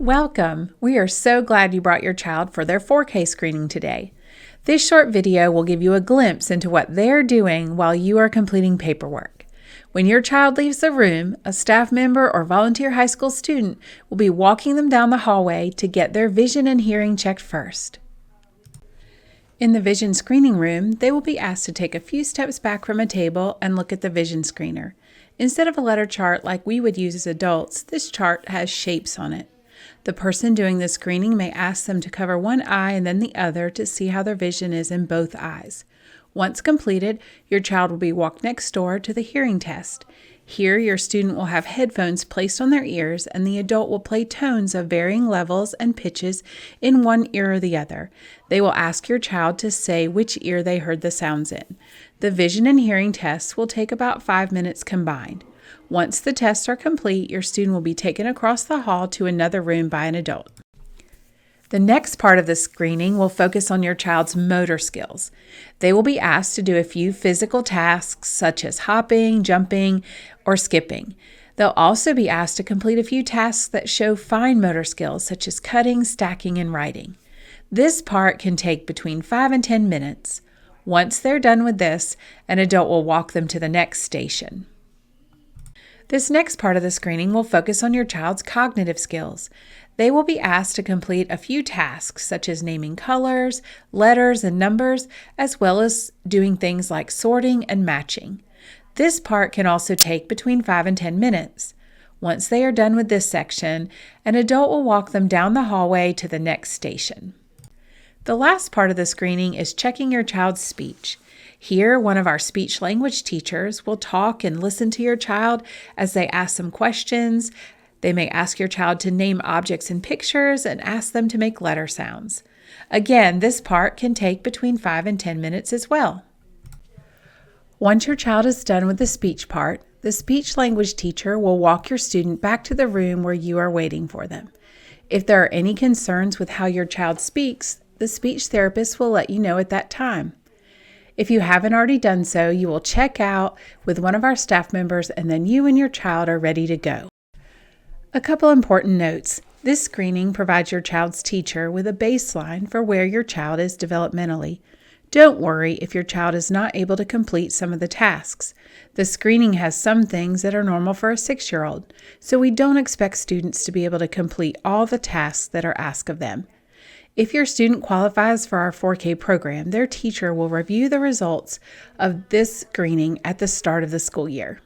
Welcome! We are so glad you brought your child for their 4K screening today. This short video will give you a glimpse into what they're doing while you are completing paperwork. When your child leaves the room, a staff member or volunteer high school student will be walking them down the hallway to get their vision and hearing checked first. In the vision screening room, they will be asked to take a few steps back from a table and look at the vision screener. Instead of a letter chart like we would use as adults, this chart has shapes on it. The person doing the screening may ask them to cover one eye and then the other to see how their vision is in both eyes. Once completed, your child will be walked next door to the hearing test. Here, your student will have headphones placed on their ears and the adult will play tones of varying levels and pitches in one ear or the other. They will ask your child to say which ear they heard the sounds in. The vision and hearing tests will take about 5 minutes combined. Once the tests are complete, your student will be taken across the hall to another room by an adult. The next part of the screening will focus on your child's motor skills. They will be asked to do a few physical tasks such as hopping, jumping, or skipping. They'll also be asked to complete a few tasks that show fine motor skills such as cutting, stacking, and writing. This part can take between 5 and 10 minutes. Once they're done with this, an adult will walk them to the next station. This next part of the screening will focus on your child's cognitive skills. They will be asked to complete a few tasks such as naming colors, letters, and numbers, as well as doing things like sorting and matching. This part can also take between 5 and 10 minutes. Once they are done with this section, an adult will walk them down the hallway to the next station. The last part of the screening is checking your child's speech. Here, one of our speech language teachers will talk and listen to your child as they ask some questions. They may ask your child to name objects and pictures and ask them to make letter sounds. Again, this part can take between 5 and 10 minutes as well. Once your child is done with the speech part, the speech language teacher will walk your student back to the room where you are waiting for them. If there are any concerns with how your child speaks, the speech therapist will let you know at that time. If you haven't already done so, you will check out with one of our staff members and then you and your child are ready to go. A couple important notes. This screening provides your child's teacher with a baseline for where your child is developmentally. Don't worry if your child is not able to complete some of the tasks. The screening has some things that are normal for a 6-year-old, so we don't expect students to be able to complete all the tasks that are asked of them. If your student qualifies for our 4K program, their teacher will review the results of this screening at the start of the school year.